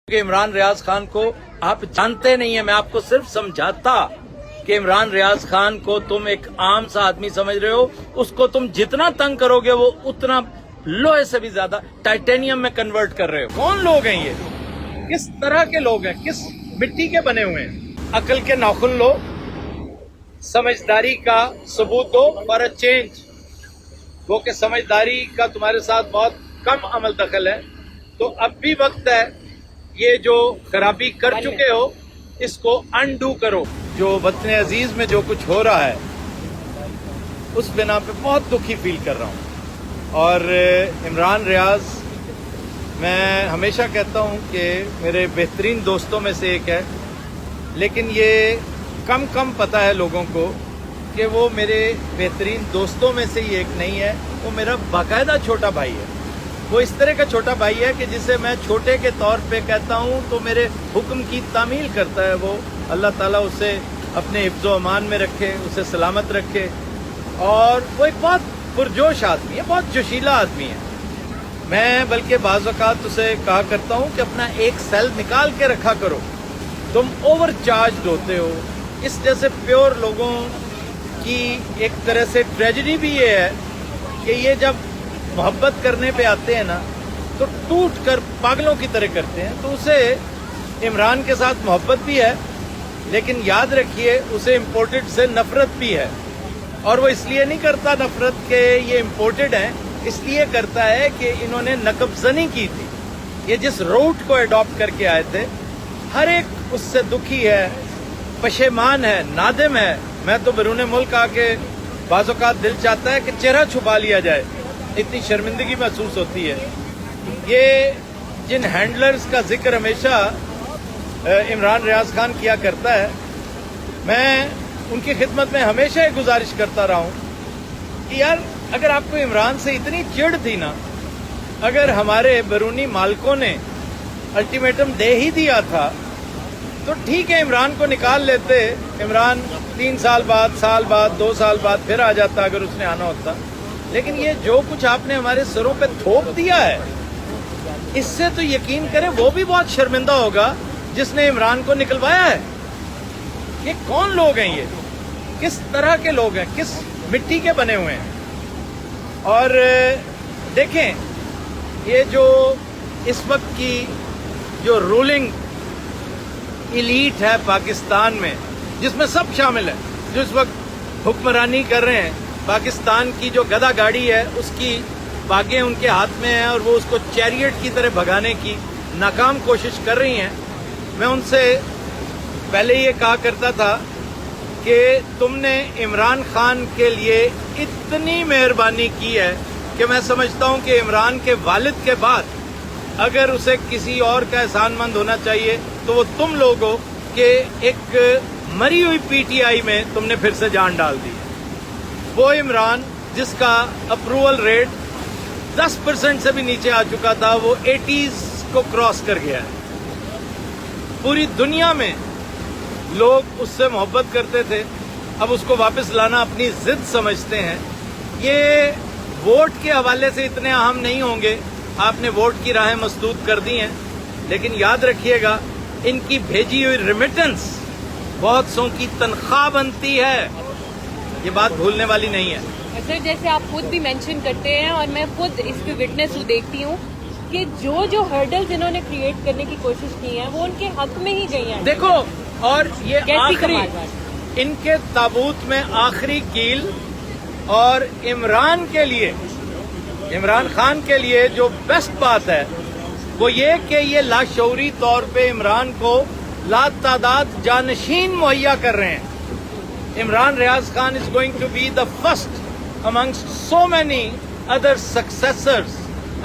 کہ عمران ریاض خان کو آپ جانتے نہیں ہیں، میں آپ کو صرف سمجھاتا کہ عمران ریاض خان کو تم ایک عام سا آدمی سمجھ رہے ہو، اس کو تم جتنا تنگ کرو گے وہ اتنا لوہے سے بھی زیادہ ٹائٹینیم میں کنورٹ کر رہے ہو۔ کون لوگ ہیں یہ؟ کس طرح کے لوگ ہیں؟ کس مٹی کے بنے ہوئے ہیں؟ عقل کے ناخن لو، سمجھداری کا ثبوت دو فار اے چینج۔ وہ کہ سمجھداری کا تمہارے ساتھ بہت کم عمل دخل ہے، تو اب بھی وقت ہے یہ جو خرابی کر چکے ہو اس کو انڈو کرو۔ جو وطن عزیز میں جو کچھ ہو رہا ہے اس بنا پہ بہت دکھی فیل کر رہا ہوں، اور عمران ریاض میں ہمیشہ کہتا ہوں کہ میرے بہترین دوستوں میں سے ایک ہے، لیکن یہ کم پتہ ہے لوگوں کو کہ وہ میرے بہترین دوستوں میں سے ہی ایک نہیں ہے، وہ میرا باقاعدہ چھوٹا بھائی ہے۔ وہ اس طرح کا چھوٹا بھائی ہے کہ جسے میں چھوٹے کے طور پہ کہتا ہوں تو میرے حکم کی تعمیل کرتا ہے۔ وہ اللہ تعالیٰ اسے اپنے حفظ و امان میں رکھے، اسے سلامت رکھے، اور وہ ایک بہت پرجوش آدمی ہے، بہت جوشیلا آدمی ہے۔ میں بلکہ بعض اوقات اسے کہا کرتا ہوں کہ اپنا ایک سیل نکال کے رکھا کرو، تم اوور چارجڈ ہوتے ہو۔ اس جیسے پیور لوگوں کی ایک طرح سے ٹریجڈی بھی یہ ہے کہ یہ جب محبت کرنے پہ آتے ہیں نا تو ٹوٹ کر پاگلوں کی طرح کرتے ہیں۔ تو اسے عمران کے ساتھ محبت بھی ہے، لیکن یاد رکھیے اسے امپورٹڈ سے نفرت بھی ہے، اور وہ اس لیے نہیں کرتا نفرت کہ یہ امپورٹڈ ہیں، اس لیے کرتا ہے کہ انہوں نے نقب زنی کی تھی۔ یہ جس روٹ کو اڈاپٹ کر کے آئے تھے، ہر ایک اس سے دکھی ہے، پشیمان ہے، نادم ہے۔ میں تو بیرون ملک آ کے بعض اوقات دل چاہتا ہے کہ چہرہ چھپا لیا جائے، اتنی شرمندگی محسوس ہوتی ہے۔ یہ جن ہینڈلرز کا ذکر ہمیشہ عمران ریاض خان کیا کرتا ہے، میں ان کی خدمت میں ہمیشہ یہ گزارش کرتا رہا ہوں کہ یار اگر آپ کو عمران سے اتنی چڑ تھی نا، اگر ہمارے بیرونی مالکوں نے الٹیمیٹم دے ہی دیا تھا تو ٹھیک ہے، عمران کو نکال لیتے، عمران 3 سال بعد، سال بعد، 2 سال بعد پھر آ جاتا اگر اس نے آنا ہوتا۔ لیکن یہ جو کچھ آپ نے ہمارے سروں پہ تھوپ دیا ہے، اس سے تو یقین کریں وہ بھی بہت شرمندہ ہوگا جس نے عمران کو نکلوایا ہے۔ یہ کون لوگ ہیں؟ یہ کس طرح کے لوگ ہیں؟ کس مٹی کے بنے ہوئے ہیں؟ اور دیکھیں، یہ جو اس وقت کی جو رولنگ ایلیٹ ہے پاکستان میں، جس میں سب شامل ہیں، جو اس وقت حکمرانی کر رہے ہیں، پاکستان کی جو گدھا گاڑی ہے اس کی باغیں ان کے ہاتھ میں ہیں، اور وہ اس کو چیریٹ کی طرح بھگانے کی ناکام کوشش کر رہی ہیں۔ میں ان سے پہلے یہ کہا کرتا تھا کہ تم نے عمران خان کے لیے اتنی مہربانی کی ہے کہ میں سمجھتا ہوں کہ عمران کے والد کے بعد اگر اسے کسی اور کا احسان مند ہونا چاہیے تو وہ تم لوگ ہو کہ ایک مری ہوئی پی ٹی آئی میں تم نے پھر سے جان ڈال دی۔ وہ عمران جس کا اپروول ریٹ 10% سے بھی نیچے آ چکا تھا، وہ 80s کو کراس کر گیا ہے۔ پوری دنیا میں لوگ اس سے محبت کرتے تھے، اب اس کو واپس لانا اپنی ضد سمجھتے ہیں۔ یہ ووٹ کے حوالے سے اتنے اہم نہیں ہوں گے، آپ نے ووٹ کی راہیں مسدود کر دی ہیں، لیکن یاد رکھیے گا ان کی بھیجی ہوئی ریمیٹنس بہت سو کی تنخواہ بنتی ہے، یہ بات بھولنے والی نہیں ہے۔ سر، جیسے آپ خود بھی مینشن کرتے ہیں اور میں خود اس کی وٹنس دیکھتی ہوں کہ جو ہرڈلز انہوں نے کریٹ کرنے کی کوشش کی ہے وہ ان کے حق میں ہی گئی ہیں۔ دیکھو، اور یہ آخری کیسی ان کے تابوت میں آخری کیل، اور عمران کے لیے، عمران خان کے لیے جو بیسٹ بات ہے وہ یہ کہ یہ لاشعوری طور پہ عمران کو لاتعداد جانشین مہیا کر رہے ہیں۔ عمران ریاض Khan is going to be the first amongst so many other successors,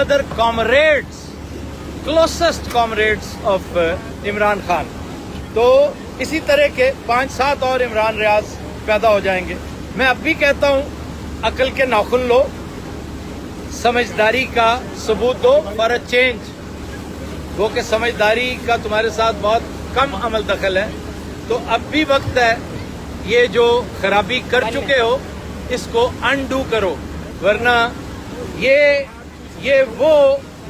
other comrades, closest comrades of Imran Khan. تو اسی طرح کے 5-7 اور عمران ریاض پیدا ہو جائیں گے۔ میں اب بھی کہتا ہوں عقل کے ناخن لو، سمجھداری کا ثبوت دو فار اے چینج۔ وہ کہ سمجھداری کا تمہارے ساتھ بہت کم عمل دخل ہے، تو اب بھی وقت ہے یہ جو خرابی کر چکے ہو اس کو انڈو کرو، ورنہ یہ وہ